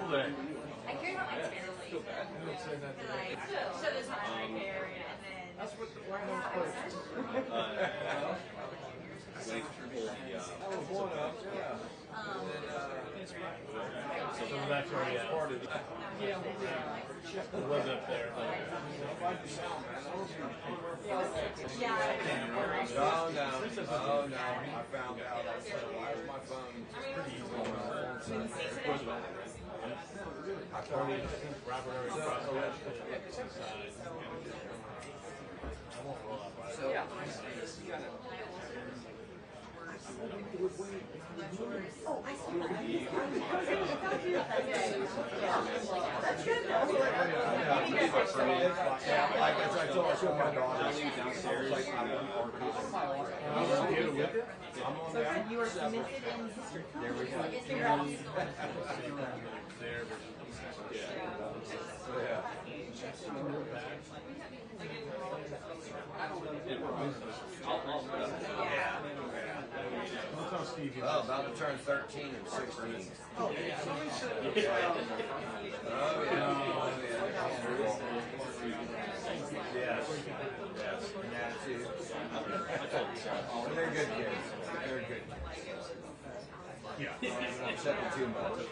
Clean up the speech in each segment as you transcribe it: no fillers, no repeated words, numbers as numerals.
there. I care about my family. So there's my area, and then that's what the plan was. So it was actually part of it. Yeah, it was up there. Oh no, I found out. I said, why is my phone pretty easy on my phone? I told you, Robert already crossed the side. I won't roll up right now. Oh, I saw that. like as I told my daughter, downstairs. I'm on that. You are submitted in history. There we go. There, Oh, about to turn 13 and 16. Oh, yeah. Yes. And attitude. They're good kids. They're good kids. yeah. I'm setting too much.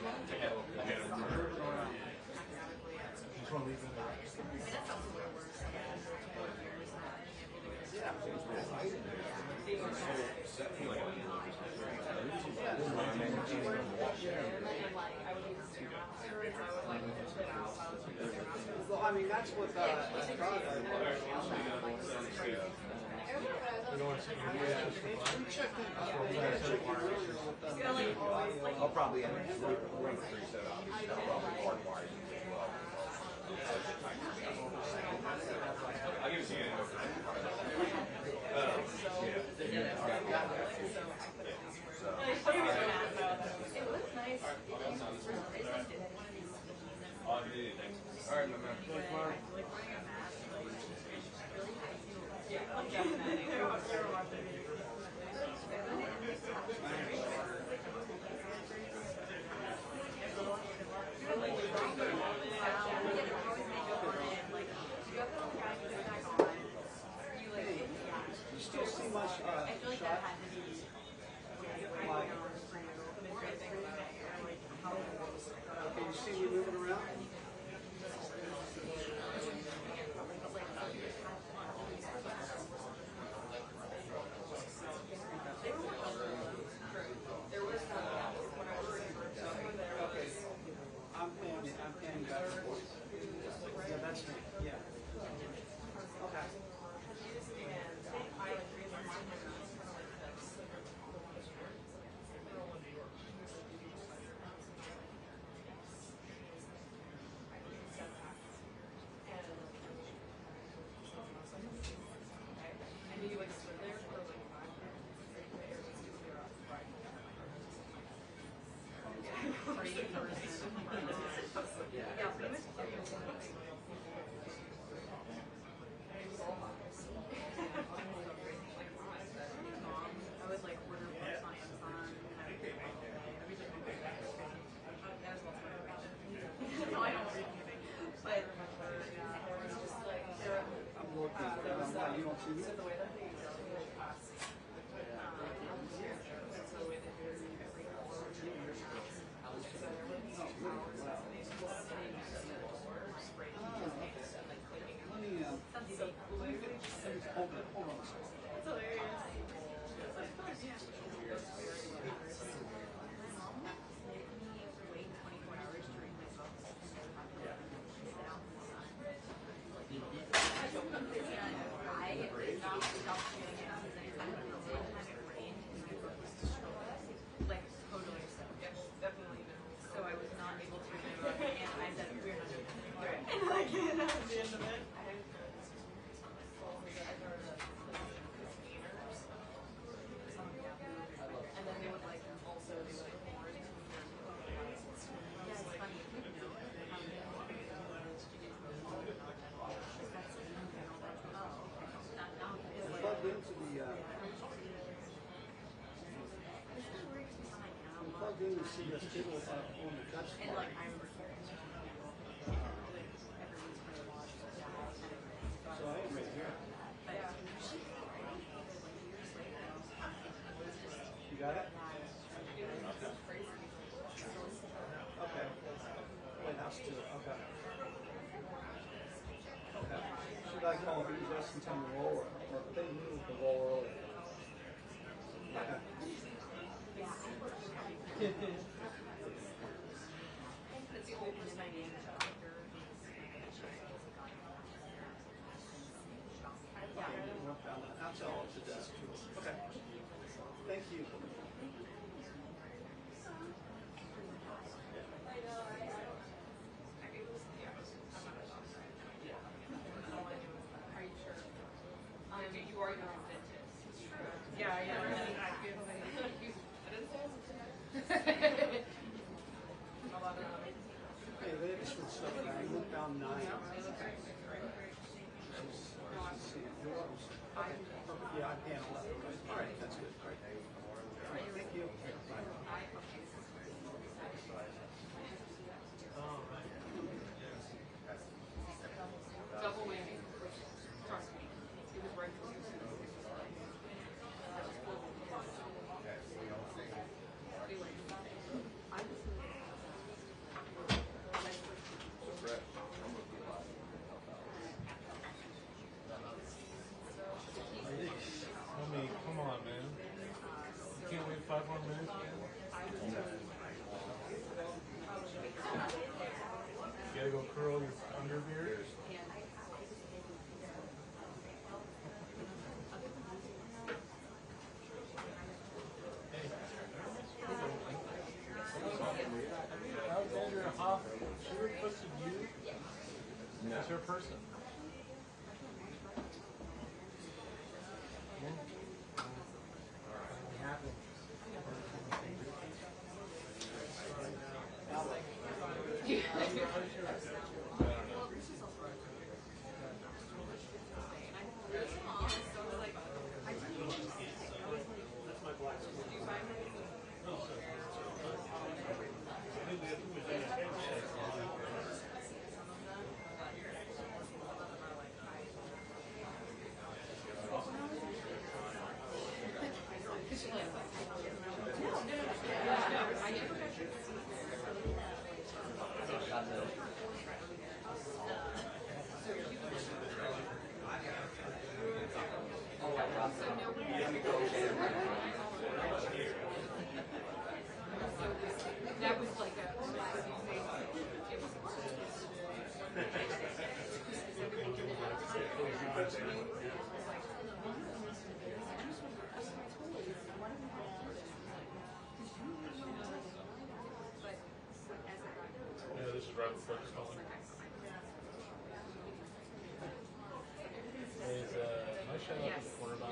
Just want to leave it there. Well, I mean, that's what I'll probably end up ring 3 set up. I'll probably hardwire you as well. I'll give it to you. All right, my man. you still see much shot. Can you see me moving around? Okay. I'm panning back and forth. Yeah, that's me. Yeah. Okay. You don't see me? Hold on a second. Plugged in to see this table on the touch. And like I remember hearing house too. Okay. Okay. Should I call him just and tell him to roll or they move the roll early? Okay. I'll tell him to desk. Okay. Thank you. Hey, they had to switch stuff around. You went down 9. Yeah, I can 11. All right, that's good. All right. All right, thank you. Double whammy. Trust me. It was right for you. Come on, man. You can't wait 5 more minutes, man? You gotta go curl your underbeard. Alexandra Hoff, she requested you as her person. That was like a Yeah, this is right before the calling. Is my shout out to the quarterback?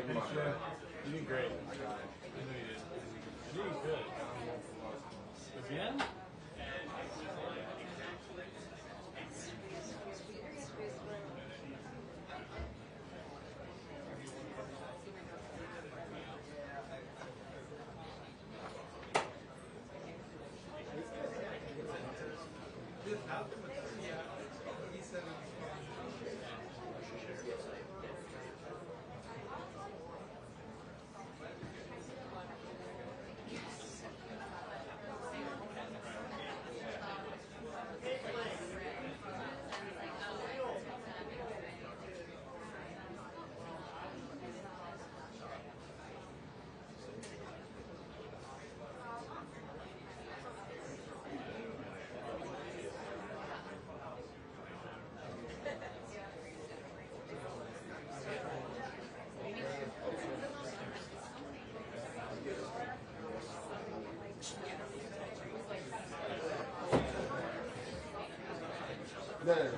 Thanks, Joe. You did great. I know you did. You did good. Again? No.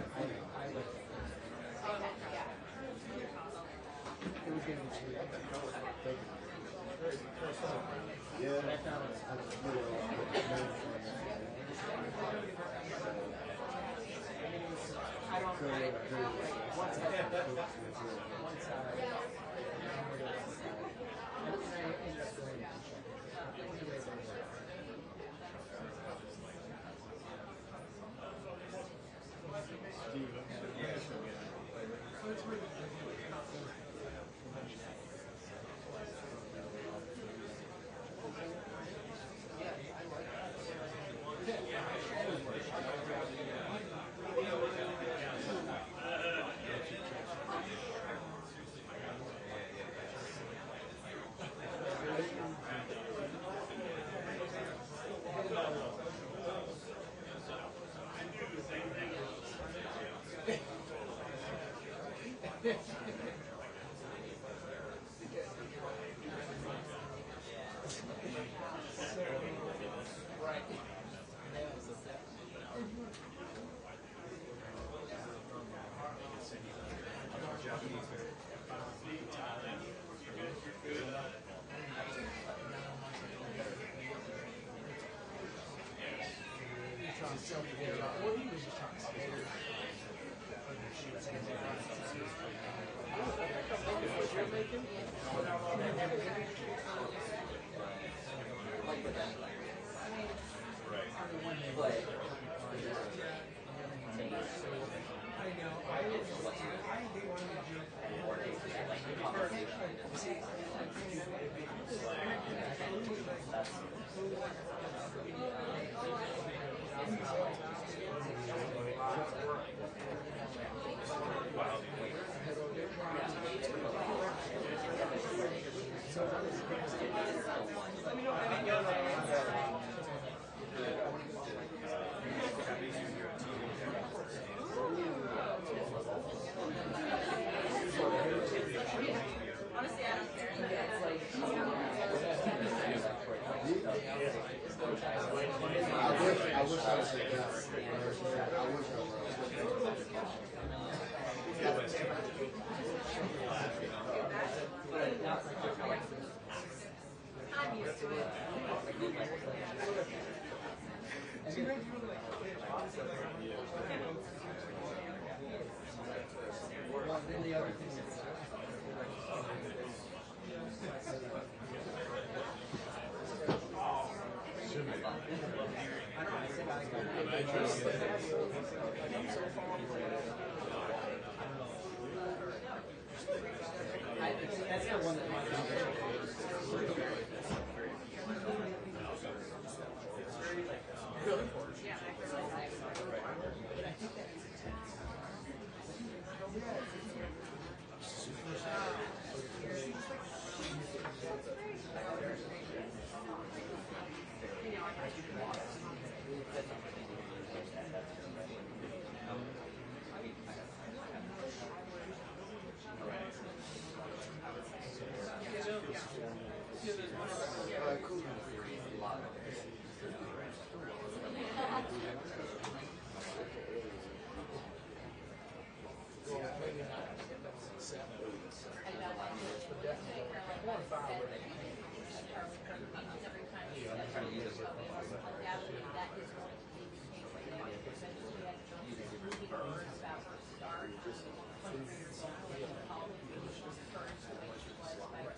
Karoline said that you can see Karoline from each and every time she says undoubtedly that is going to be the case right now. Eventually, as moving words about her start, 23 years old, going to college, really encouraged the way she was by her.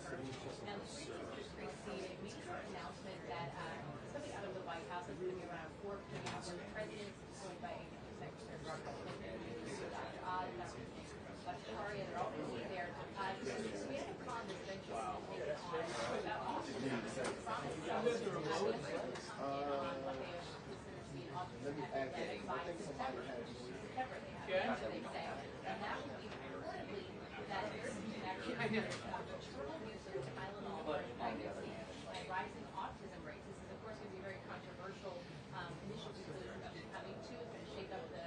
Now, 3 sisters preceded me her announcement that something out of the White House is going to be around 4 p.m. when the president is joined by Secretary Dr. Oz, Dr. Taria, they're all going to be there. We have a promise eventually to take it on about Let me add that. I think somebody has. they say. And that would be currently that there's actually triple users of Tylenol for pregnancy and rising autism rates. This is, of course, going to be a very controversial initial conclusion of having two. It's going to shake up the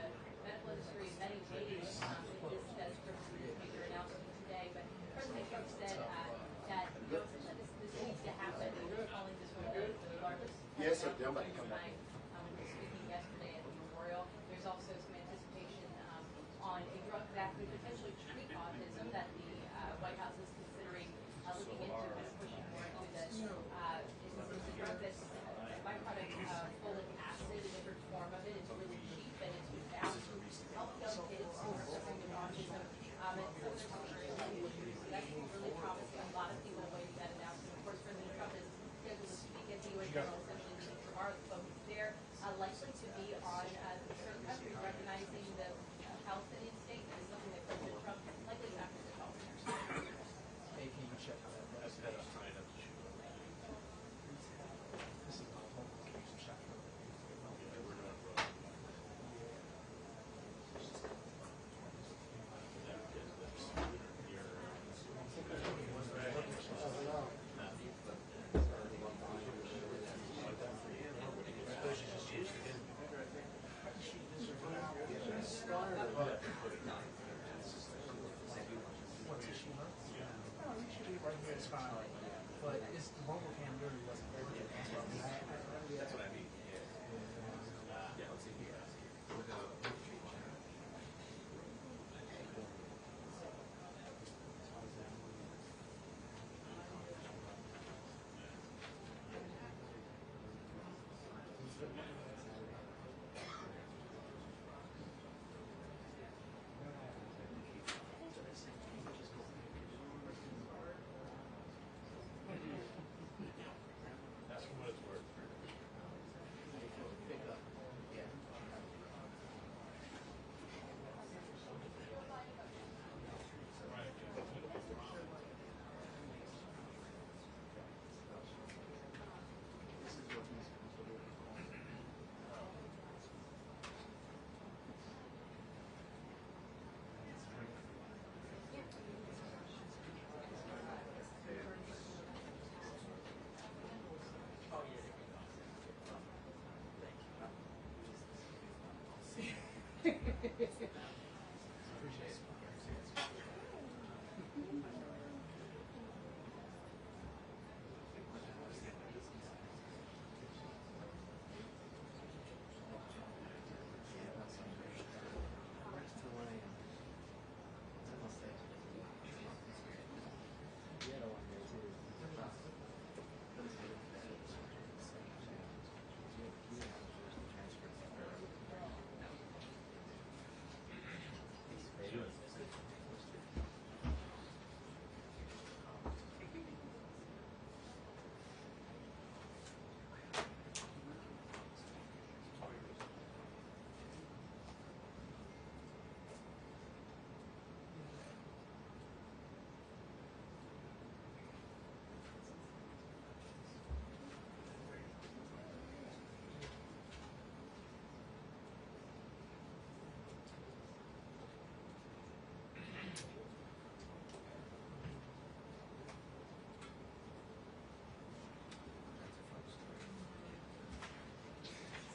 medical industry in many ways. This says from the newspaper announcement today. But President Trump said that this needs to happen. We're calling this one of the largest. Yes, sir. They're about to come back. Speaking yesterday at the memorial, there's also some anticipation on a drug that could potentially treat autism that the White House is considering looking into and pushing more into this. It's a drug that's a byproduct of folic acid, a different form of it. It's really cheap and it's been found to help young kids who are suffering with autism. And so there's some issues. So that's really promising. A lot of people awaiting that announcement. Of course, President Trump is scheduled to speak at the U.S. General Assembly meeting tomorrow. The focus there likely to be on certain countries recognizing the Palestinian state. That is something that President Trump likely is not going to talk about. Hey, can you check that? That's better. This is not home. Can you check that? Right here is fine, but it's the mobile cam really wasn't working. That's what I mean. Yeah, let's see here. That's for what it's worth.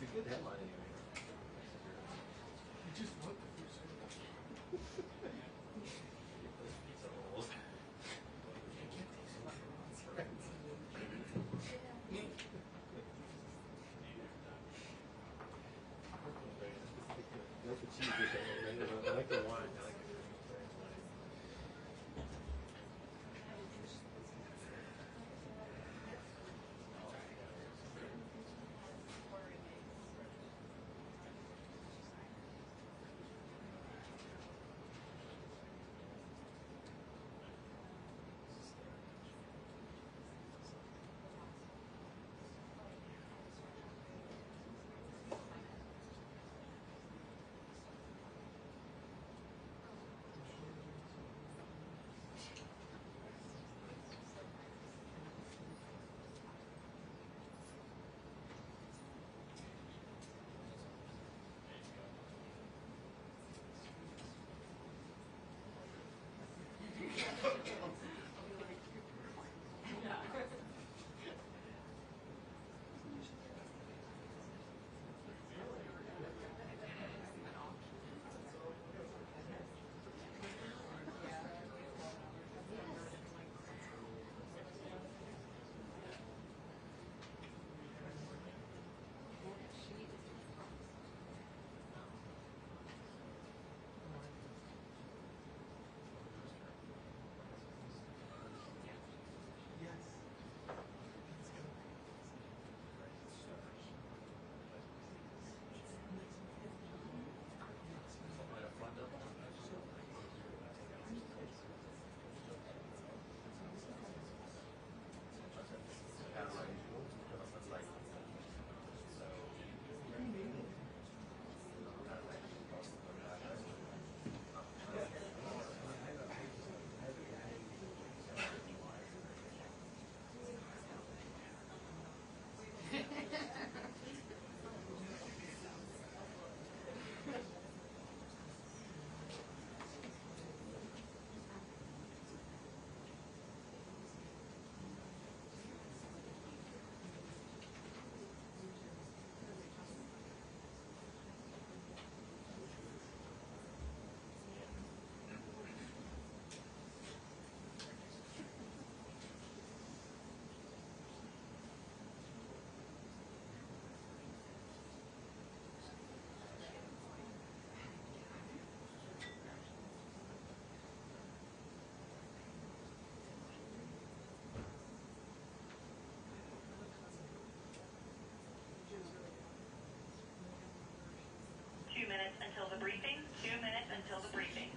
It's a good headline anyway. You just looked at this. That's what cheese is. I like the wine. I like it. until the briefing. 2 minutes until the briefing.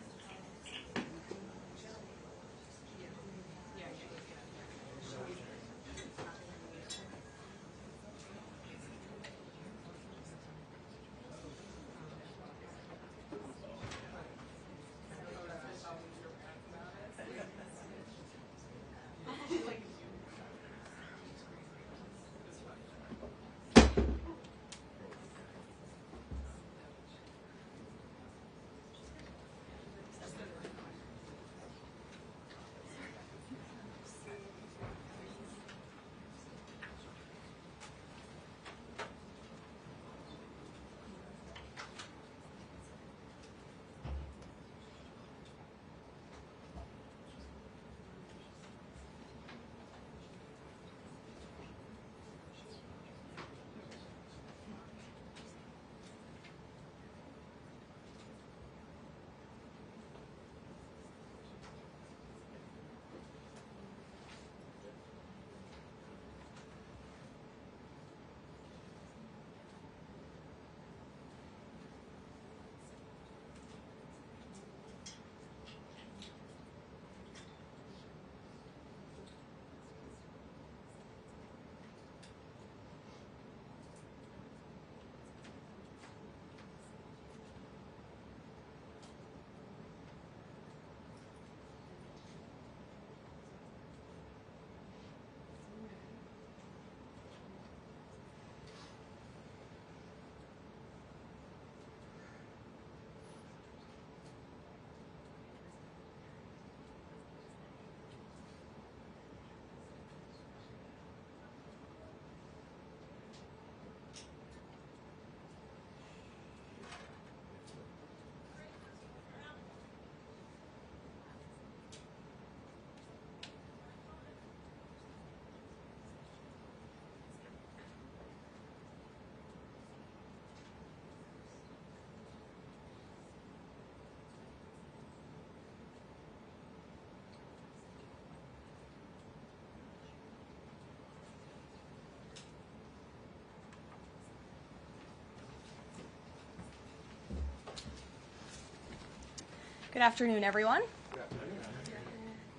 Good afternoon, everyone.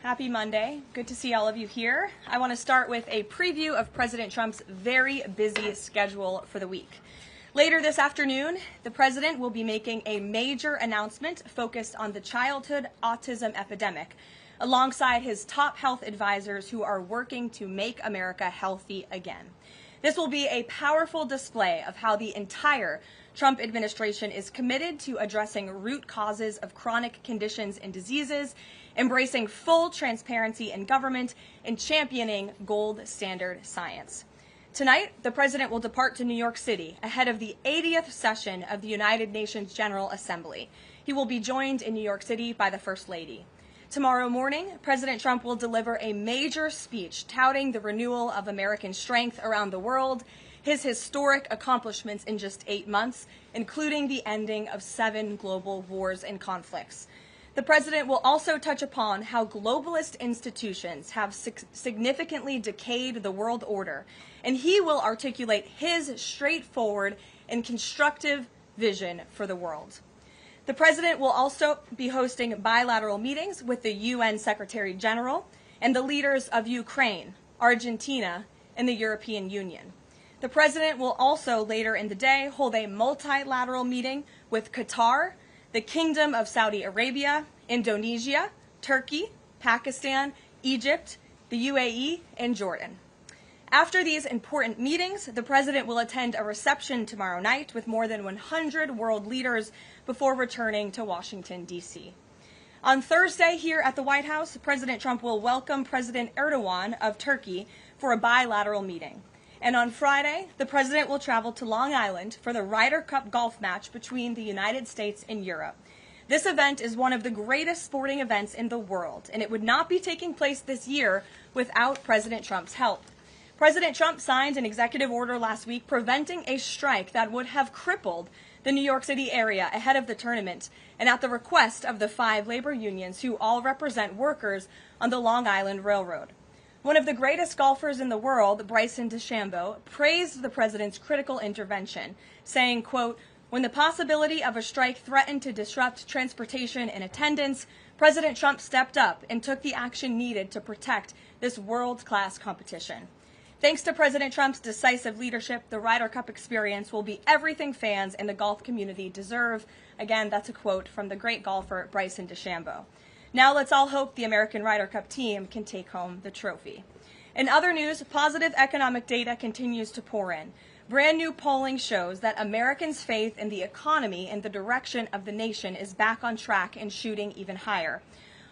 Happy Monday. Good to see all of you here. I want to start with a preview of President Trump's very busy schedule for the week. Later this afternoon, the president will be making a major announcement focused on the childhood autism epidemic, alongside his top health advisors who are working to make America healthy again. This will be a powerful display of how the entire Trump administration is committed to addressing root causes of chronic conditions and diseases embracing full transparency in government, and championing gold standard science. Tonight, the president will depart to New York City ahead of the 80th session of the United Nations General Assembly. He will be joined in New York City by the First Lady. Tomorrow morning, President Trump will deliver a major speech touting the renewal of American strength around the world, his historic accomplishments in just 8 months, including the ending of 7 global wars and conflicts. The president will also touch upon how globalist institutions have significantly decayed the world order, and he will articulate his straightforward and constructive vision for the world. The president will also be hosting bilateral meetings with the UN Secretary General and the leaders of Ukraine, Argentina, and the European Union. The president will also later in the day hold a multilateral meeting with Qatar, the Kingdom of Saudi Arabia, Indonesia, Turkey, Pakistan, Egypt, the UAE, and Jordan. After these important meetings, the president will attend a reception tomorrow night with more than 100 world leaders before returning to Washington, D.C. On Thursday here at the White House, President Trump will welcome President Erdogan of Turkey for a bilateral meeting. And on Friday, the president will travel to Long Island for the Ryder Cup golf match between the United States and Europe. This event is one of the greatest sporting events in the world, and it would not be taking place this year without President Trump's help. President Trump signed an executive order last week preventing a strike that would have crippled the New York City area ahead of the tournament, and at the request of the 5 labor unions who all represent workers on the Long Island Railroad. One of the greatest golfers in the world, Bryson DeChambeau, praised the president's critical intervention, saying, quote, "When the possibility of a strike threatened to disrupt transportation and attendance, President Trump stepped up and took the action needed to protect this world-class competition. Thanks to President Trump's decisive leadership, the Ryder Cup experience will be everything fans and the golf community deserve." Again, that's a quote from the great golfer Bryson DeChambeau. Now let's all hope the American Ryder Cup team can take home the trophy. In other news, positive economic data continues to pour in. Brand new polling shows that Americans' faith in the economy and the direction of the nation is back on track and shooting even higher.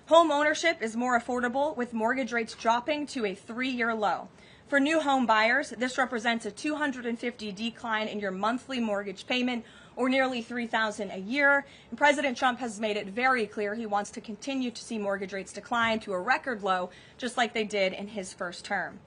Home ownership is more affordable, with mortgage rates dropping to a 3-year low. For new home buyers, this represents a $250 decline in your monthly mortgage payment, or nearly $3,000 a year. And President Trump has made it very clear he wants to continue to see mortgage rates decline to a record low, just like they did in his first term.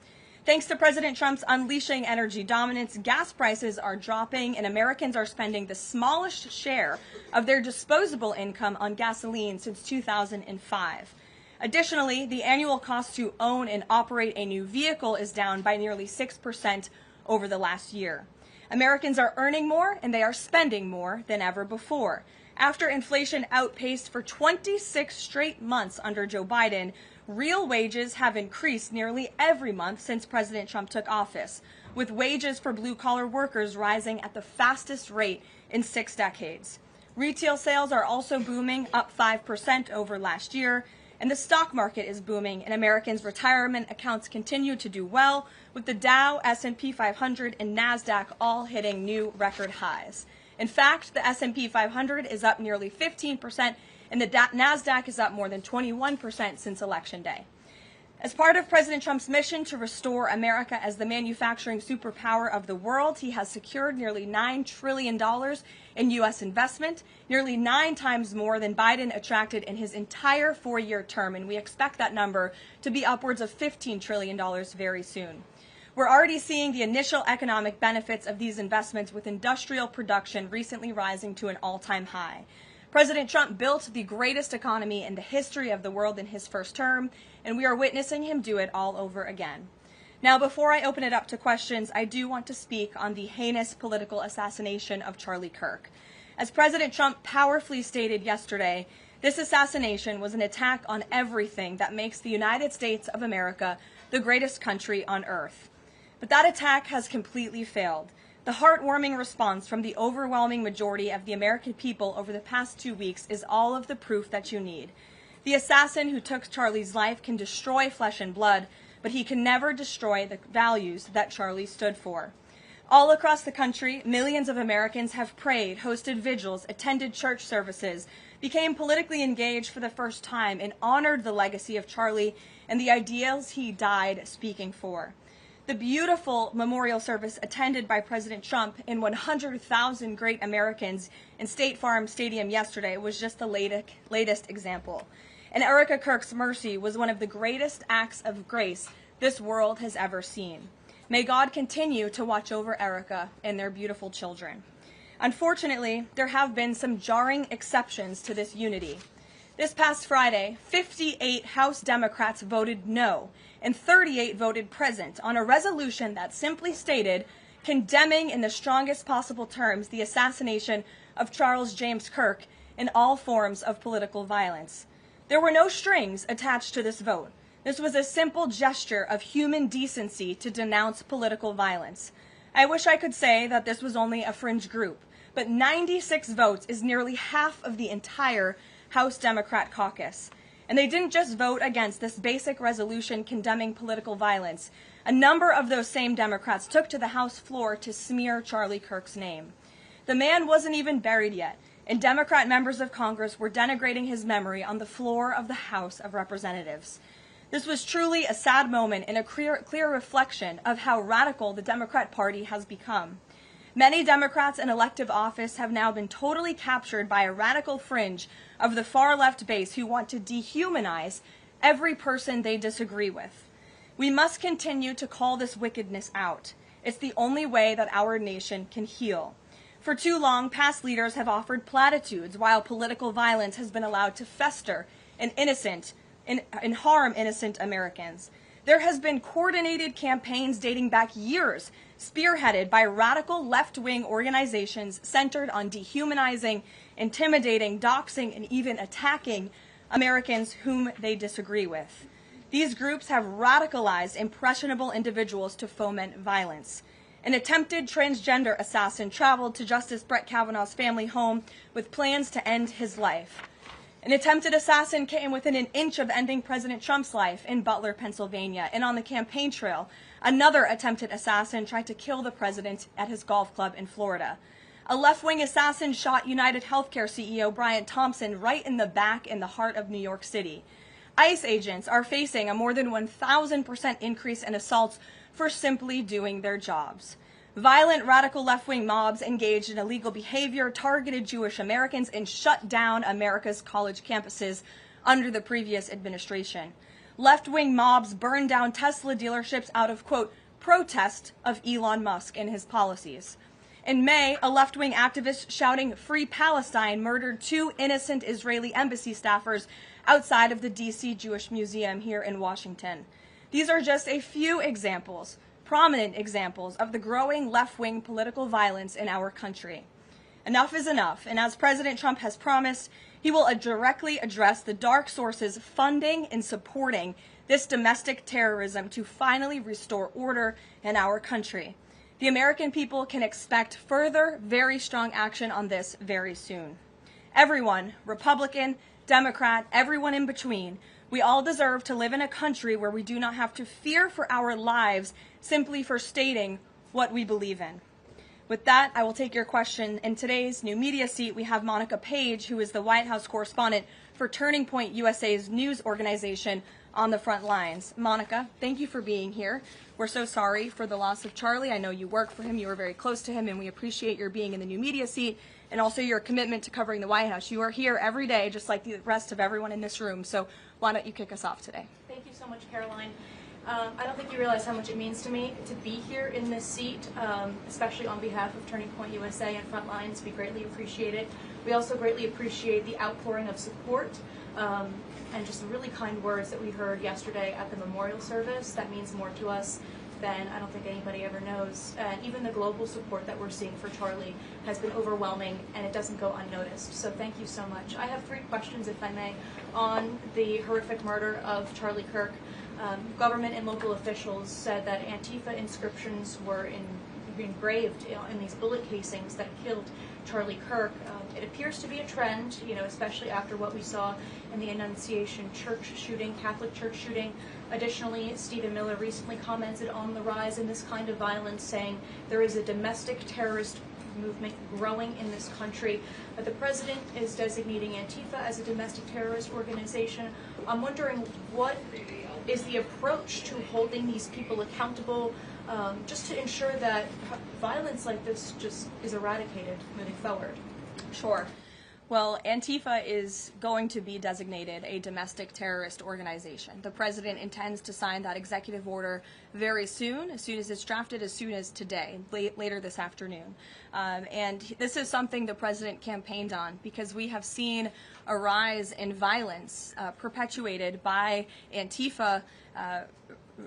Thanks to President Trump's unleashing energy dominance, gas prices are dropping, and Americans are spending the smallest share of their disposable income on gasoline since 2005. Additionally, the annual cost to own and operate a new vehicle is down by nearly 6% over the last year. Americans are earning more and they are spending more than ever before. After inflation outpaced for 26 straight months under Joe Biden, real wages have increased nearly every month since President Trump took office, with wages for blue-collar workers rising at the fastest rate in 6 decades. Retail sales are also booming, up 5% over last year, and the stock market is booming, and Americans' retirement accounts continue to do well, with the Dow, S&P 500, and NASDAQ all hitting new record highs. In fact, the S&P 500 is up nearly 15%, and the NASDAQ is up more than 21% since Election Day. As part of President Trump's mission to restore America as the manufacturing superpower of the world, he has secured nearly $9 trillion in U.S. investment, nearly 9 times more than Biden attracted in his entire 4-year term, and we expect that number to be upwards of $15 trillion very soon. We're already seeing the initial economic benefits of these investments, with industrial production recently rising to an all-time high. President Trump built the greatest economy in the history of the world in his first term, and we are witnessing him do it all over again. Now, before I open it up to questions, I do want to speak on the heinous political assassination of Charlie Kirk. As President Trump powerfully stated yesterday, this assassination was an attack on everything that makes the United States of America the greatest country on earth. But that attack has completely failed. The heartwarming response from the overwhelming majority of the American people over the past 2 weeks is all of the proof that you need. The assassin who took Charlie's life can destroy flesh and blood, but he can never destroy the values that Charlie stood for. All across the country, millions of Americans have prayed, hosted vigils, attended church services, became politically engaged for the first time, and honored the legacy of Charlie and the ideals he died speaking for. The beautiful memorial service attended by President Trump and 100,000 great Americans in State Farm Stadium yesterday was just the latest example. And Erica Kirk's mercy was one of the greatest acts of grace this world has ever seen. May God continue to watch over Erica and their beautiful children. Unfortunately, there have been some jarring exceptions to this unity. This past Friday, 58 House Democrats voted no, and 38 voted present on a resolution that simply stated, condemning in the strongest possible terms the assassination of Charles James Kirk and all forms of political violence. There were no strings attached to this vote. This was a simple gesture of human decency to denounce political violence. I wish I could say that this was only a fringe group, but 96 votes is nearly half of the entire House Democrat caucus. And they didn't just vote against this basic resolution condemning political violence. A number of those same Democrats took to the House floor to smear Charlie Kirk's name. The man wasn't even buried yet, and Democrat members of Congress were denigrating his memory on the floor of the House of Representatives. This was truly a sad moment and a clear reflection of how radical the Democrat Party has become. Many Democrats in elective office have now been totally captured by a radical fringe of the far-left base who want to dehumanize every person they disagree with. We must continue to call this wickedness out. It's the only way that our nation can heal. For too long, past leaders have offered platitudes while political violence has been allowed to fester and harm innocent Americans. There has been coordinated campaigns dating back years, spearheaded by radical left-wing organizations centered on dehumanizing, intimidating, doxing, and even attacking Americans whom they disagree with. These groups have radicalized impressionable individuals to foment violence. An attempted transgender assassin traveled to Justice Brett Kavanaugh's family home with plans to end his life. An attempted assassin came within an inch of ending President Trump's life in Butler, Pennsylvania, and on the campaign trail, another attempted assassin tried to kill the president at his golf club in Florida. A left-wing assassin shot United Healthcare CEO Brian Thompson right in the back in the heart of New York City. ICE agents are facing a more than 1,000% increase in assaults for simply doing their jobs. Violent radical left-wing mobs engaged in illegal behavior, targeted Jewish Americans, and shut down America's college campuses under the previous administration. Left-wing mobs burned down Tesla dealerships out of, quote, protest of Elon Musk and his policies. In May, a left-wing activist shouting "Free Palestine" murdered 2 innocent Israeli embassy staffers outside of the D.C. Jewish Museum here in Washington. These are just a few examples, prominent examples of the growing left-wing political violence in our country. Enough is enough, and as President Trump has promised, he will directly address the dark sources funding and supporting this domestic terrorism to finally restore order in our country. The American people can expect further, very strong action on this very soon. Everyone, Republican, Democrat, everyone in between, we all deserve to live in a country where we do not have to fear for our lives simply for stating what we believe in. With that, I will take your question. In today's new media seat, we have Monica Page, who is the White House correspondent for Turning Point USA's news organization, on the front lines. Monica, thank you for being here. We're so sorry for the loss of Charlie. I know you work for him, you were very close to him, and we appreciate your being in the new media seat and also your commitment to covering the White House. You are here every day, just like the rest of everyone in this room, so why don't you kick us off today? Thank you so much, Caroline. I don't think you realize how much it means to me to be here in this seat, especially on behalf of Turning Point USA and Frontlines. We greatly appreciate it. We also greatly appreciate the outpouring of support and just the really kind words that we heard yesterday at the memorial service. That means more to us than I don't think anybody ever knows. And even the global support that we're seeing for Charlie has been overwhelming, and it doesn't go unnoticed. So thank you so much. I have 3 questions, if I may, on the horrific murder of Charlie Kirk. Government and local officials said that Antifa inscriptions were engraved in these bullet casings that killed Charlie Kirk. It appears to be a trend, especially after what we saw in the Annunciation Church shooting, Catholic church shooting. Additionally, Stephen Miller recently commented on the rise in this kind of violence, saying there is a domestic terrorist movement growing in this country. The president is designating Antifa as a domestic terrorist organization. I'm wondering, what is the approach to holding these people accountable, just to ensure that violence like this just is eradicated moving forward? Sure. Well, Antifa is going to be designated a domestic terrorist organization. The president intends to sign that executive order very soon as it's drafted, as soon as today, later this afternoon. And this is something the president campaigned on, because we have seen a rise in violence perpetuated by Antifa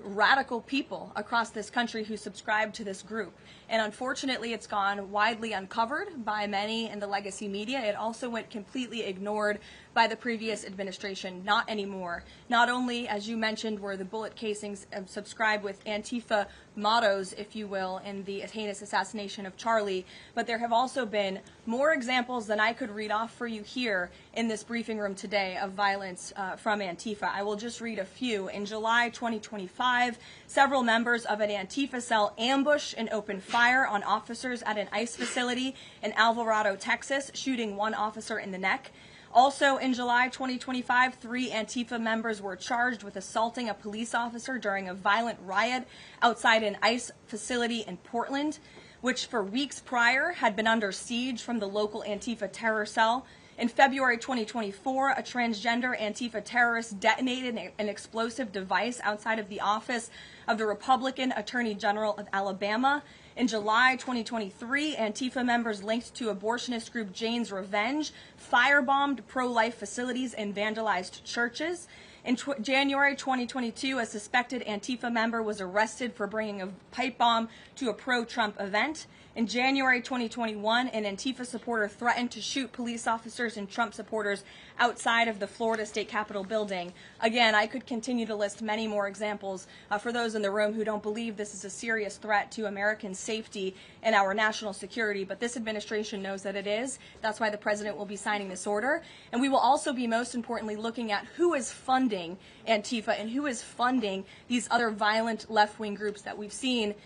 radical people across this country who subscribe to this group. And unfortunately, it's gone widely uncovered by many in the legacy media. It also went completely ignored by the previous administration. Not anymore. Not only, as you mentioned, were the bullet casings subscribed with Antifa mottos, if you will, in the heinous assassination of Charlie, but there have also been more examples than I could read off for you here in this briefing room today of violence from Antifa. I will just read a few. In July 2025, several members of an Antifa cell ambushed and opened fire on officers at an ICE facility in Alvarado, Texas, shooting one officer in the neck. Also in July 2025, 3 Antifa members were charged with assaulting a police officer during a violent riot outside an ICE facility in Portland, which for weeks prior had been under siege from the local Antifa terror cell. In February 2024, a transgender Antifa terrorist detonated an explosive device outside of the office of the Republican Attorney General of Alabama. In July 2023, Antifa members linked to abortionist group Jane's Revenge firebombed pro-life facilities and vandalized churches. In January 2022, a suspected Antifa member was arrested for bringing a pipe bomb to a pro-Trump event. In January 2021, an Antifa supporter threatened to shoot police officers and Trump supporters outside of the Florida State Capitol building. Again, I could continue to list many more examples for those in the room who don't believe this is a serious threat to American safety and our national security, but this administration knows that it is. That's why the president will be signing this order. And we will also be, most importantly, looking at who is funding Antifa and who is funding these other violent left-wing groups that we've seen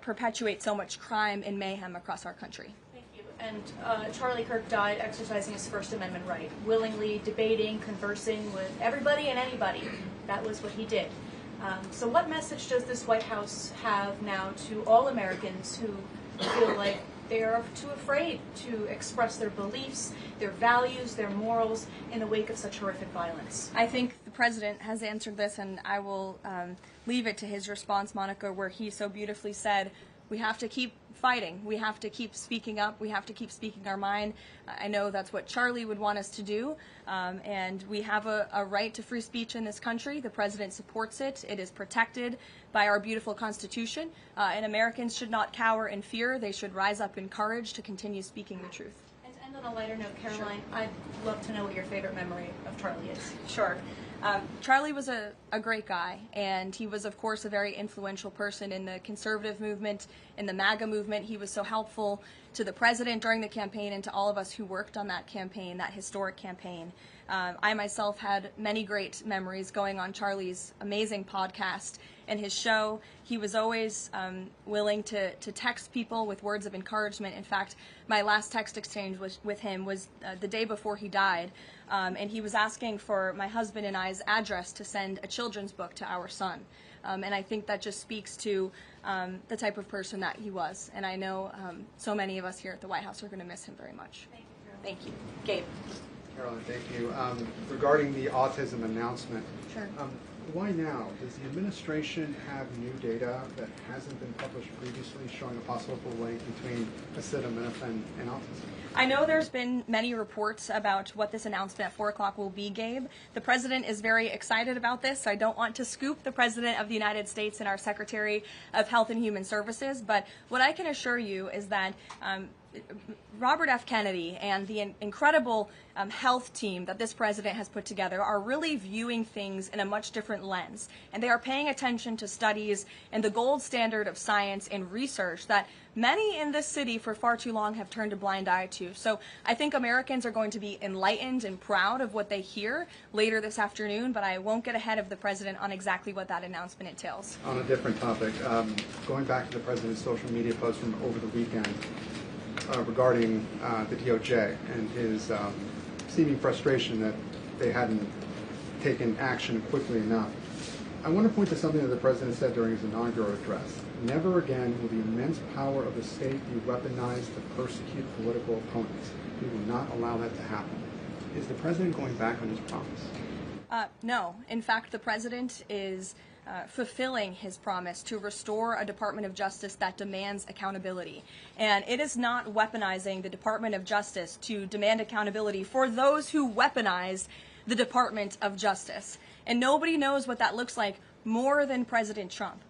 perpetuate so much crime and mayhem across our country. Thank you. And Charlie Kirk died exercising his First Amendment right, willingly debating, conversing with everybody and anybody. That was what he did. So what message does this White House have now to all Americans who feel like they are too afraid to express their beliefs, their values, their morals in the wake of such horrific violence? I think the president has answered this, and I will leave it to his response, Monica, where he so beautifully said, we have to keep fighting. We have to keep speaking up. We have to keep speaking our mind. I know that's what Charlie would want us to do, and we have a right to free speech in this country. The president supports it. It is protected by our beautiful Constitution, and Americans should not cower in fear. They should rise up in courage to continue speaking the truth. And to end on a lighter note, Karoline, I'd love to know what your favorite memory of Charlie is. Sure. Charlie was a great guy, and he was, of course, a very influential person in the conservative movement, in the MAGA movement. He was so helpful to the president during the campaign and to all of us who worked on that campaign, that historic campaign. I myself had many great memories going on Charlie's amazing podcast and his show. He was always willing to text people with words of encouragement. In fact, my last text exchange with him was the day before he died, and he was asking for my husband and I's address to send a children's book to our son. And I think that just speaks to the type of person that he was. And I know so many of us here at the White House are going to miss him very much. Thank you, Karoline. Thank you. Gabe. Caroline, thank you. Regarding the autism announcement, Sure. Why now? Does the administration have new data that hasn't been published previously showing a possible link between acetaminophen and autism? I know there's been many reports about what this announcement at 4 o'clock will be, Gabe. The president is very excited about this. I don't want to scoop the president of the United States and our Secretary of Health and Human Services, but what I can assure you is that Robert F. Kennedy and the incredible health team that this president has put together are really viewing things in a much different lens. And they are paying attention to studies and the gold standard of science and research that many in this city for far too long have turned a blind eye to. So I think Americans are going to be enlightened and proud of what they hear later this afternoon, but I won't get ahead of the president on exactly what that announcement entails. On a different topic, going back to the president's social media post from over the weekend, regarding the DOJ and his seeming frustration that they hadn't taken action quickly enough. I want to point to something that the president said during his inaugural address. Never again will the immense power of the state be weaponized to persecute political opponents. We will not allow that to happen. Is the president going back on his promise? No. In fact, the president is fulfilling his promise to restore a Department of Justice that demands accountability. And it is not weaponizing the Department of Justice to demand accountability for those who weaponize the Department of Justice. And nobody knows what that looks like more than President Trump.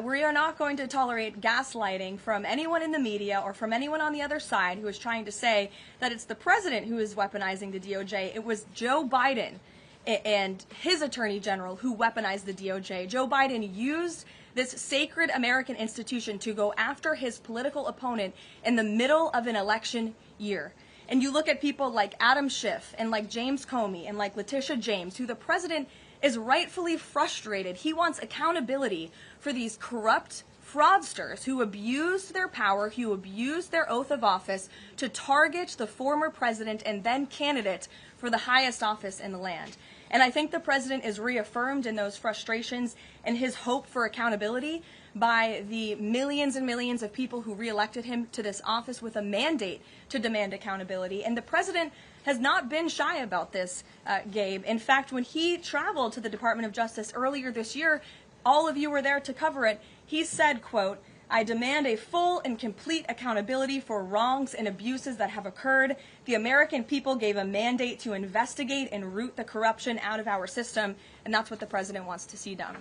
We are not going to tolerate gaslighting from anyone in the media or from anyone on the other side who is trying to say that it's the president who is weaponizing the DOJ. It was Joe Biden and his attorney general who weaponized the DOJ. Joe Biden used this sacred American institution to go after his political opponent in the middle of an election year. And you look at people like Adam Schiff and like James Comey and like Letitia James, who the president is rightfully frustrated. He wants accountability for these corrupt fraudsters who abused their power, who abused their oath of office to target the former president and then candidate for the highest office in the land. And I think the president is reaffirmed in those frustrations and his hope for accountability by the millions and millions of people who reelected him to this office with a mandate to demand accountability. And the president has not been shy about this, Gabe. In fact, when he traveled to the Department of Justice earlier this year, all of you were there to cover it, he said, quote, "I demand a full and complete accountability for wrongs and abuses that have occurred. The American people gave a mandate to investigate and root the corruption out of our system," and that's what the president wants to see done.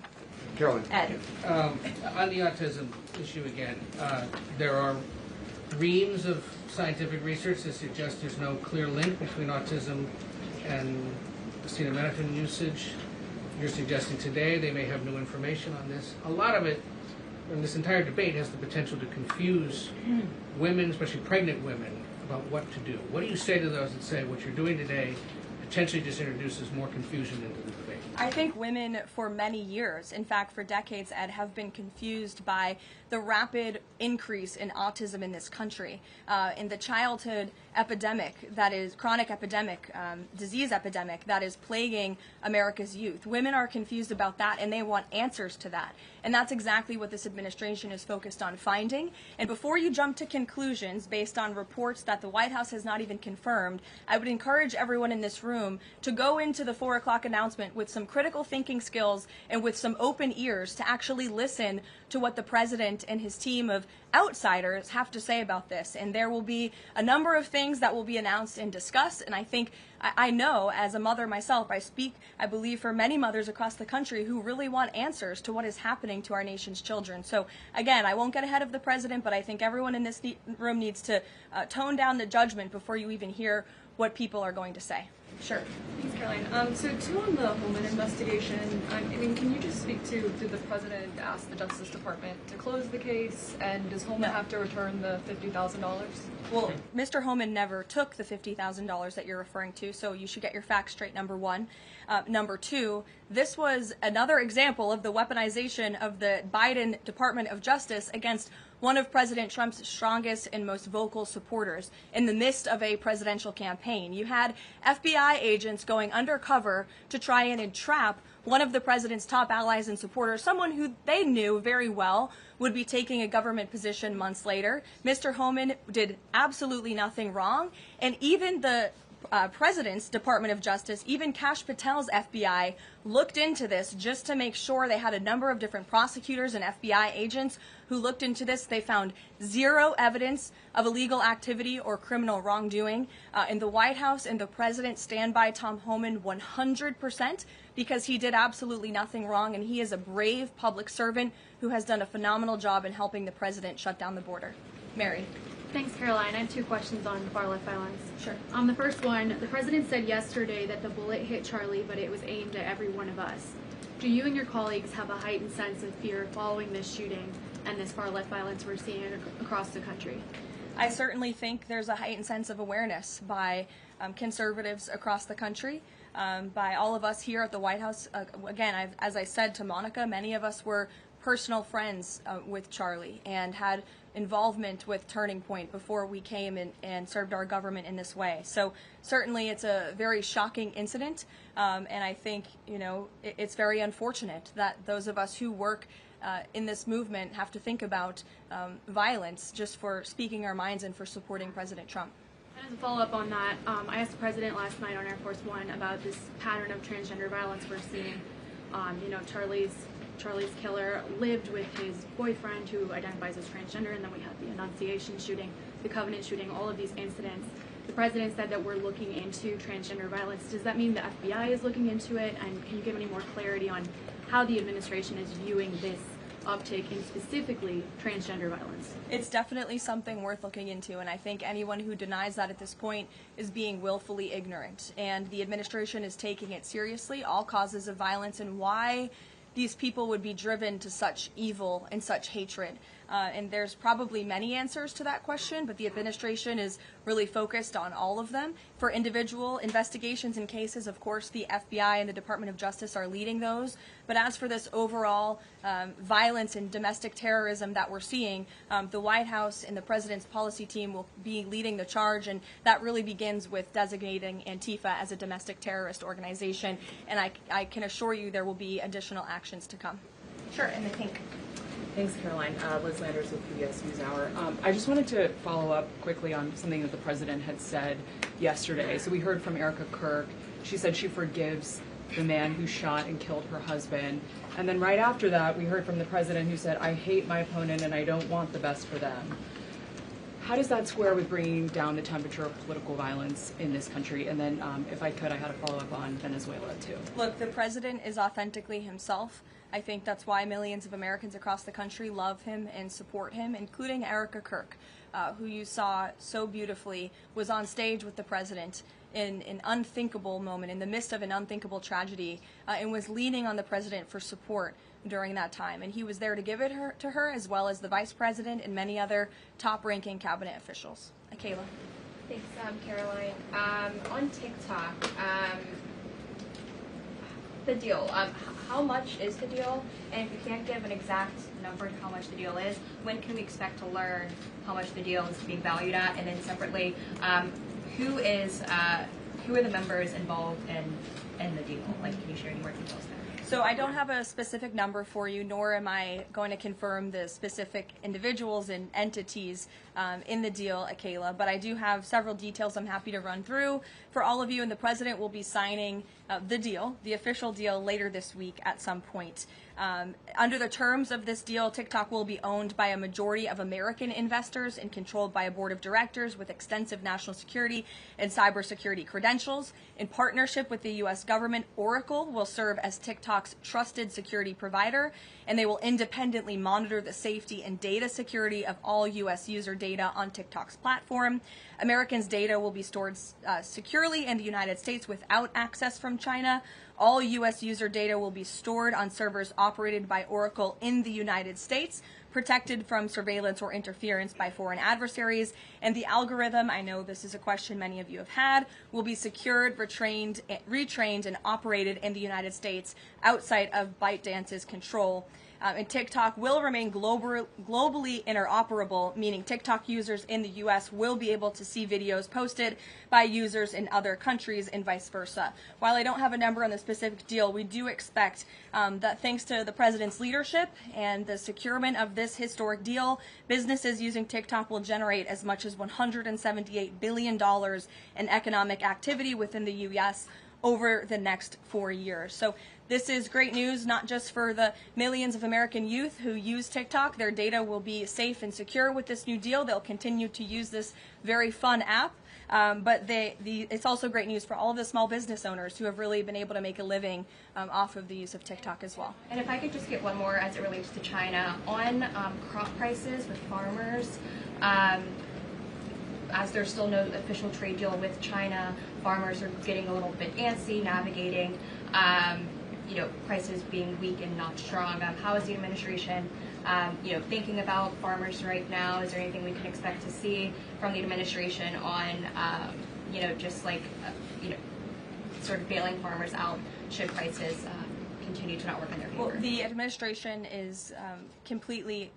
Caroline. Ed. On the autism issue again, there are reams of scientific research that suggests there's no clear link between autism and acetaminophen usage. You're suggesting today they may have new information on this. A lot of it, and this entire debate, has the potential to confuse women, especially pregnant women, about what to do. What do you say to those that say what you're doing today potentially just introduces more confusion into the debate? I think women for many years, in fact for decades, Ed, have been confused by the rapid increase in autism in this country, in the childhood epidemic that is chronic epidemic, disease epidemic that is plaguing America's youth. Women are confused about that and they want answers to that. And that's exactly what this administration is focused on finding. And before you jump to conclusions based on reports that the White House has not even confirmed, I would encourage everyone in this room to go into the 4 o'clock announcement with some critical thinking skills and with some open ears to actually listen to what the president and his team of outsiders have to say about this. And there will be a number of things that will be announced and discussed. And I think, I know as a mother myself, I speak, I believe, for many mothers across the country who really want answers to what is happening to our nation's children. So again, I won't get ahead of the president, but I think everyone in this room needs to tone down the judgment before you even hear what people are going to say. Sure. Thanks, Caroline. So two on the Holman investigation. I mean, can you just speak to, did the president ask the Justice Department to close the case, and does Holman have to return the $50,000? Well, Mr. Holman never took the $50,000 that you're referring to, so you should get your facts straight, number one. Number two, this was another example of the weaponization of the Biden Department of Justice against one of President Trump's strongest and most vocal supporters in the midst of a presidential campaign. You had FBI agents going undercover to try and entrap one of the president's top allies and supporters, someone who they knew very well would be taking a government position months later. Mr. Holman did absolutely nothing wrong, and even the president's Department of Justice, even Kash Patel's FBI, looked into this just to make sure. They had a number of different prosecutors and FBI agents who looked into this. They found zero evidence of illegal activity or criminal wrongdoing. In the White House and the president stand by Tom Homan 100% because he did absolutely nothing wrong, and he is a brave public servant who has done a phenomenal job in helping the president shut down the border. Mary. Thanks, Caroline. I have two questions on far-left violence. Sure. The first one, the president said yesterday that the bullet hit Charlie, but it was aimed at every one of us. Do you and your colleagues have a heightened sense of fear following this shooting and this far-left violence we're seeing across the country? I certainly think there's a heightened sense of awareness by conservatives across the country, by all of us here at the White House. Again, as I said to Monica, many of us were personal friends with Charlie and had involvement with Turning Point before we came in and served our government in this way. So certainly it's a very shocking incident, and I think, you know, it's very unfortunate that those of us who work in this movement have to think about violence just for speaking our minds and for supporting President Trump. And as a follow-up on that, I asked the president last night on Air Force One about this pattern of transgender violence we're seeing. You know, Charlie's killer lived with his boyfriend who identifies as transgender, and then we had the Annunciation shooting, the Covenant shooting, all of these incidents. The president said that we're looking into transgender violence. Does that mean the FBI is looking into it? And can you give any more clarity on how the administration is viewing this uptick in specifically transgender violence? It's definitely something worth looking into, and I think anyone who denies that at this point is being willfully ignorant. And the administration is taking it seriously, all causes of violence, and why these people would be driven to such evil and such hatred. And there's probably many answers to that question, but the administration is really focused on all of them. For individual investigations and cases, of course, the FBI and the Department of Justice are leading those. But as for this overall violence and domestic terrorism that we're seeing, the White House and the president's policy team will be leading the charge, and that really begins with designating Antifa as a domestic terrorist organization. And I can assure you there will be additional actions to come. Sure, in the pink. Thanks, Caroline. Liz Landers with PBS NewsHour. I just wanted to follow up quickly on something that the president had said yesterday. So we heard from Erica Kirk. She said she forgives the man who shot and killed her husband. And then right after that, we heard from the president who said, I hate my opponent and I don't want the best for them. How does that square with bringing down the temperature of political violence in this country? And then, if I could, I had a follow-up on Venezuela, too. Look, the president is authentically himself. I think that's why millions of Americans across the country love him and support him, including Erica Kirk, who you saw so beautifully was on stage with the president in an unthinkable moment, in the midst of an unthinkable tragedy, and was leaning on the president for support during that time. And he was there to give it to her, as well as the vice president and many other top-ranking cabinet officials. Kayla. Thanks, Caroline. On TikTok, the deal. How much is the deal? And if you can't give an exact number to how much the deal is, when can we expect to learn how much the deal is being valued at? And then separately, who are the members involved in the deal? Like, can you share any more details there? So I don't have a specific number for you, nor am I going to confirm the specific individuals and entities in the deal, Kayla, but I do have several details I'm happy to run through for all of you, and the president will be signing the deal, the official deal, later this week at some point. Under the terms of this deal, TikTok will be owned by a majority of American investors and controlled by a board of directors with extensive national security and cybersecurity credentials. In partnership with the U.S. government, Oracle will serve as TikTok's trusted security provider, and they will independently monitor the safety and data security of all U.S. user data on TikTok's platform. Americans' data will be stored securely in the United States without access from China. All U.S. user data will be stored on servers operated by Oracle in the United States, protected from surveillance or interference by foreign adversaries. And the algorithm, I know this is a question many of you have had, will be secured, retrained, and operated in the United States outside of ByteDance's control. And TikTok will remain globally interoperable, meaning TikTok users in the U.S. will be able to see videos posted by users in other countries and vice versa. While I don't have a number on the specific deal, we do expect that thanks to the president's leadership and the securement of this historic deal, businesses using TikTok will generate as much as $178 billion in economic activity within the U.S. over the next 4 years. So this is great news, not just for the millions of American youth who use TikTok. Their data will be safe and secure with this new deal. They'll continue to use this very fun app. But it's also great news for all of the small business owners who have really been able to make a living off of the use of TikTok as well. And if I could just get one more as it relates to China, on crop prices with farmers, as there's still no official trade deal with China, farmers are getting a little bit antsy, navigating, prices being weak and not strong. How is the administration, thinking about farmers right now? Is there anything we can expect to see from the administration on, sort of bailing farmers out should prices continue to not work in their favor? Well, the administration is completely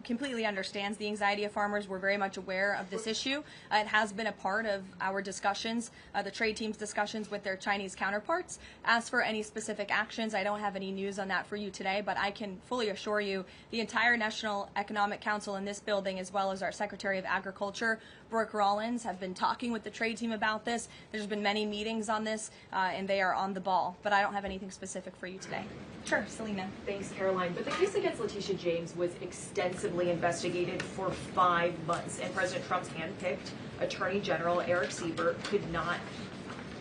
understands the anxiety of farmers. We're very much aware of this issue. It has been a part of our discussions, the trade team's discussions with their Chinese counterparts. As for any specific actions, I don't have any news on that for you today, but I can fully assure you the entire National Economic Council in this building, as well as our Secretary of Agriculture, Brooke Rollins, have been talking with the trade team about this. There's been many meetings on this, and they are on the ball, but I don't have anything specific for you today. Sure, Selena. Thanks, Caroline. But the case against Letitia James was extensively investigated for 5 months, and President Trump's handpicked Attorney General Eric Siebert could not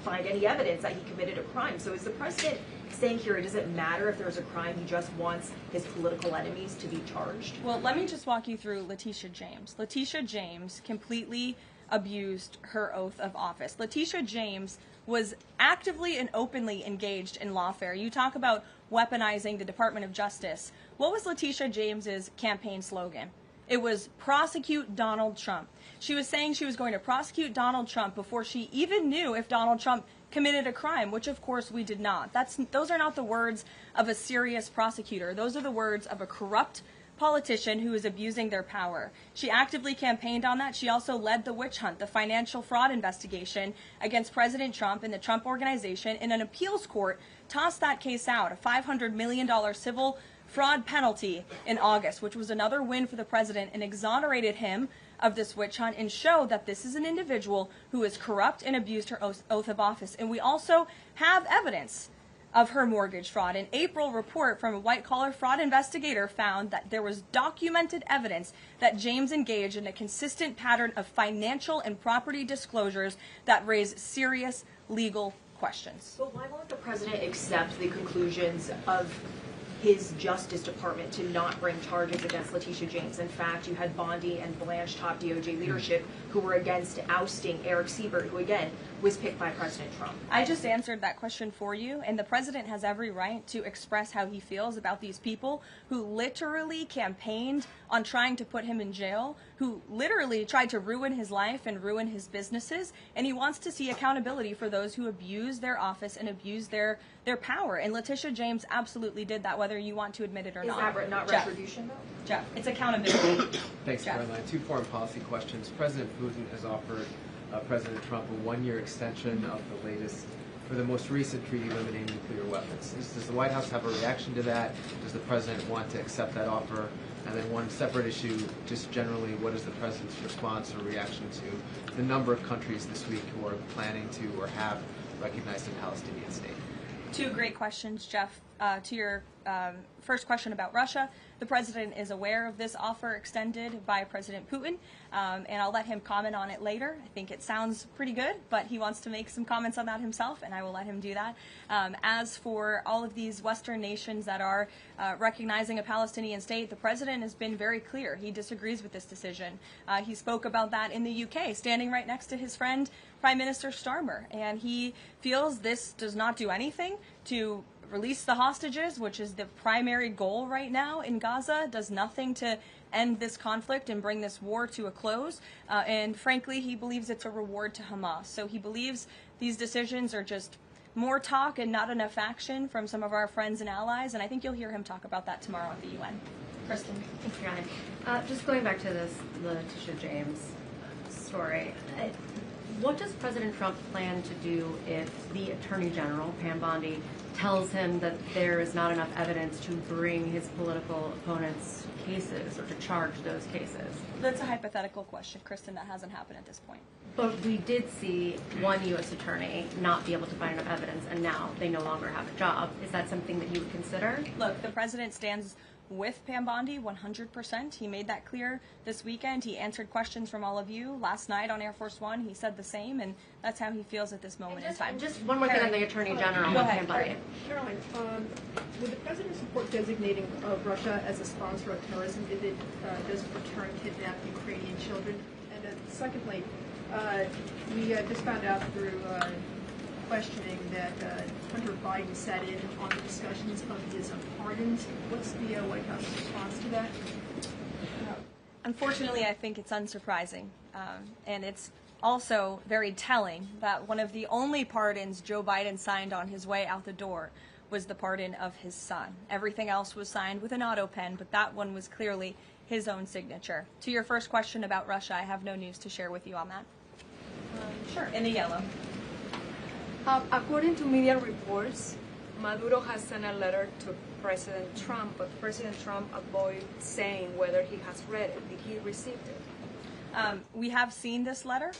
find any evidence that he committed a crime. So is the president saying here it doesn't matter if there's a crime, he just wants his political enemies to be charged? Well, let me just walk you through Letitia James. Letitia James completely abused her oath of office. Letitia James was actively and openly engaged in lawfare. You talk about weaponizing the Department of Justice. What was Letitia James's campaign slogan? It was prosecute Donald Trump. She was saying she was going to prosecute Donald Trump before she even knew if Donald Trump committed a crime, which of course we did not. Those are not the words of a serious prosecutor. Those are the words of a corrupt politician who is abusing their power. She actively campaigned on that. She also led the witch hunt, the financial fraud investigation against President Trump and the Trump Organization, in an appeals court tossed that case out, a $500 million civil fraud penalty in August, which was another win for the president, and exonerated him of this witch hunt and showed that this is an individual who is corrupt and abused her oath of office. And we also have evidence of her mortgage fraud. An April report from a white-collar fraud investigator found that there was documented evidence that James engaged in a consistent pattern of financial and property disclosures that raise serious legal questions. But why won't the president accept the conclusions of his Justice Department to not bring charges against Letitia James? In fact, you had Bondi and Blanche, top DOJ leadership, who were against ousting Eric Siebert, who again was picked by President Trump. I just answered that question for you, and the president has every right to express how he feels about these people who literally campaigned on trying to put him in jail, who literally tried to ruin his life and ruin his businesses, and he wants to see accountability for those who abuse their office and abuse their power. And Letitia James absolutely did that, whether you want to admit it or not. Is that not retribution, though? Jeff, it's accountability. Thanks, Caroline. 2 foreign policy questions. President Putin has offered President Trump a 1-year extension of the most recent treaty limiting nuclear weapons. Does the White House have a reaction to that? Does the president want to accept that offer? And then one separate issue, just generally, what is the president's response or reaction to the number of countries this week who are planning to or have recognized a Palestinian state? 2 great questions, Jeff. To your first question about Russia, the president is aware of this offer extended by President Putin, and I'll let him comment on it later. I think it sounds pretty good, but he wants to make some comments on that himself, and I will let him do that. As for all of these Western nations that are recognizing a Palestinian state, the president has been very clear. He disagrees with this decision. He spoke about that in the UK, standing right next to his friend, Prime Minister Starmer, and he feels this does not do anything to release the hostages, which is the primary goal right now in Gaza, does nothing to end this conflict and bring this war to a close. And frankly, he believes it's a reward to Hamas. So he believes these decisions are just more talk and not enough action from some of our friends and allies. And I think you'll hear him talk about that tomorrow at the UN. Kristen. Thanks, Caroline. Just going back to this Letitia James story. What does President Trump plan to do if the Attorney General, Pam Bondi, tells him that there is not enough evidence to bring his political opponents' cases or to charge those cases? That's a hypothetical question, Kristen. That hasn't happened at this point. But we did see one U.S. attorney not be able to find enough evidence, and now they no longer have a job. Is that something that you would consider? Look, the president stands with Pam Bondi 100%. He made that clear this weekend. He answered questions from all of you last night on Air Force One. He said the same, and that's how he feels at this moment in time. Just one more thing on the Attorney General. Go ahead. Karoline, would the president support designating Russia as a sponsor of terrorism if it does return kidnapped Ukrainian children? And secondly, we just found out through questioning that Hunter Biden sat in on the discussions of his pardons. What's the White House response to that? Unfortunately, I think it's unsurprising, and it's also very telling that one of the only pardons Joe Biden signed on his way out the door was the pardon of his son. Everything else was signed with an auto pen, but that one was clearly his own signature. To your first question about Russia, I have no news to share with you on that. Sure, in the yellow. According to media reports, Maduro has sent a letter to President Trump, but President Trump avoided saying whether he has read it. Did he receive it? We have seen this letter.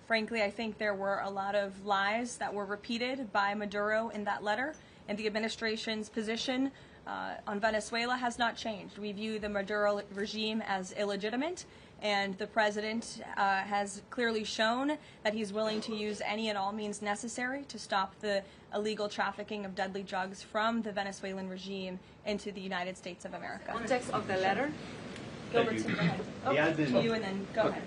Frankly, I think there were a lot of lies that were repeated by Maduro in that letter, and the administration's position on Venezuela has not changed. We view the Maduro regime as illegitimate, and the president has clearly shown that he's willing to use any and all means necessary to stop the illegal trafficking of deadly drugs from the Venezuelan regime into the United States of America. Context of the letter? Gilbertson, go ahead. The admin, you and then go ahead.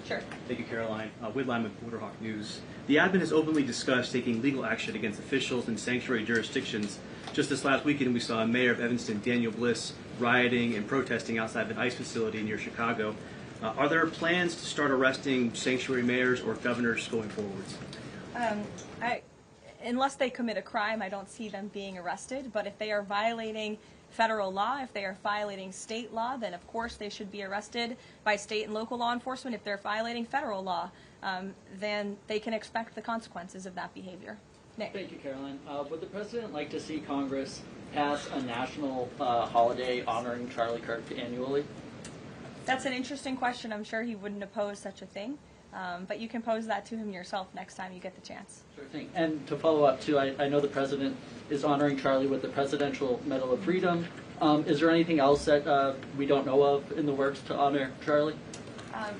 Sure. Thank you, Caroline. Whitline with Borderhawk News. The admin has openly discussed taking legal action against officials in sanctuary jurisdictions. Just this last weekend, we saw Mayor of Evanston, Daniel Bliss, rioting and protesting outside of an ICE facility near Chicago. Are there plans to start arresting sanctuary mayors or governors going forwards? Unless they commit a crime, I don't see them being arrested. But if they are violating federal law, if they are violating state law, then of course they should be arrested by state and local law enforcement. If they're violating federal law, then they can expect the consequences of that behavior. Nick. Thank you, Caroline. Would the president like to see Congress pass a national holiday honoring Charlie Kirk annually? That's an interesting question. I'm sure he wouldn't oppose such a thing. But you can pose that to him yourself next time you get the chance. Sure thing. And to follow up, too, I know the president is honoring Charlie with the Presidential Medal of Freedom. Is there anything else that we don't know of in the works to honor Charlie?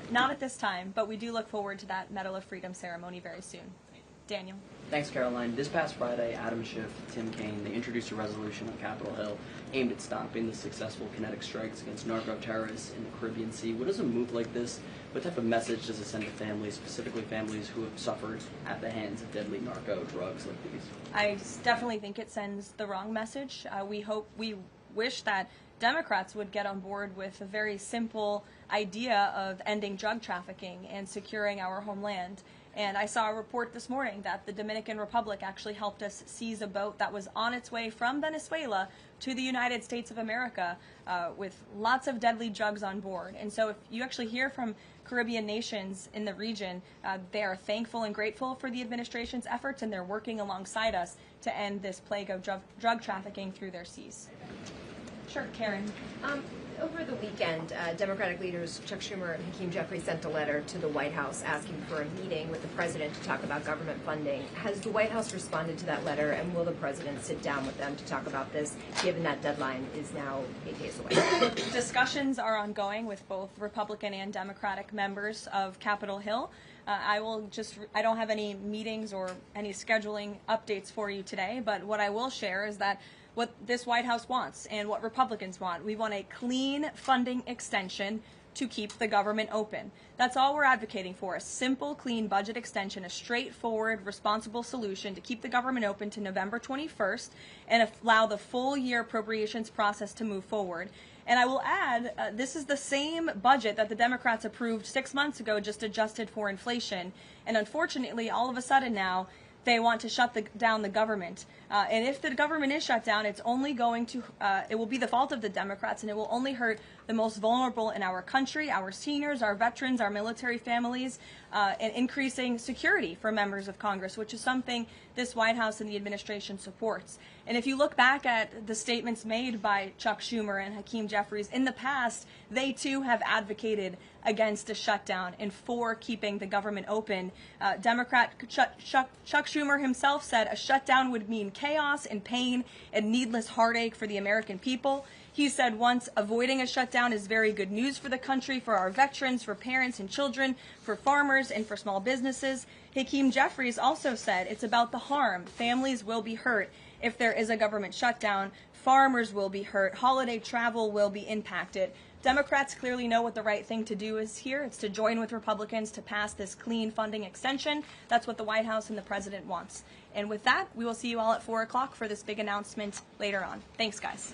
Not at this time, but we do look forward to that Medal of Freedom ceremony very soon. Daniel. Thanks, Caroline. This past Friday, Adam Schiff, Tim Kaine, they introduced a resolution on Capitol Hill aimed at stopping the successful kinetic strikes against narco-terrorists in the Caribbean Sea. What does a move like this, what type of message does it send to families, specifically families who have suffered at the hands of deadly narco drugs like these? I definitely think it sends the wrong message. We wish that Democrats would get on board with a very simple idea of ending drug trafficking and securing our homeland. And I saw a report this morning that the Dominican Republic actually helped us seize a boat that was on its way from Venezuela to the United States of America with lots of deadly drugs on board. And so if you actually hear from Caribbean nations in the region, they are thankful and grateful for the administration's efforts, and they're working alongside us to end this plague of drug trafficking through their seas. Sure, Karen. Over the weekend, Democratic leaders Chuck Schumer and Hakeem Jeffries sent a letter to the White House asking for a meeting with the president to talk about government funding. Has the White House responded to that letter, and will the president sit down with them to talk about this, given that deadline is now 8 days away? Discussions are ongoing with both Republican and Democratic members of Capitol Hill. I don't have any meetings or any scheduling updates for you today, but what I will share is that what this White House wants and what Republicans want. We want a clean funding extension to keep the government open. That's all we're advocating for, a simple, clean budget extension, a straightforward, responsible solution to keep the government open to November 21st and allow the full year appropriations process to move forward. And I will add, this is the same budget that the Democrats approved 6 months ago, just adjusted for inflation. And unfortunately, all of a sudden now, they want to shut down the government. And if the government is shut down, it's only going to, it will be the fault of the Democrats, and it will only hurt the most vulnerable in our country, our seniors, our veterans, our military families, and increasing security for members of Congress, which is something this White House and the administration supports. And if you look back at the statements made by Chuck Schumer and Hakeem Jeffries in the past, they too have advocated against a shutdown and for keeping the government open. Democrat Chuck Schumer himself said a shutdown would mean chaos and pain and needless heartache for the American people. He said once, avoiding a shutdown is very good news for the country, for our veterans, for parents and children, for farmers, and for small businesses. Hakeem Jeffries also said it's about the harm. Families will be hurt if there is a government shutdown. Farmers will be hurt. Holiday travel will be impacted. Democrats clearly know what the right thing to do is here. It's to join with Republicans to pass this clean funding extension. That's what the White House and the president wants. And with that, we will see you all at 4 o'clock for this big announcement later on. Thanks, guys.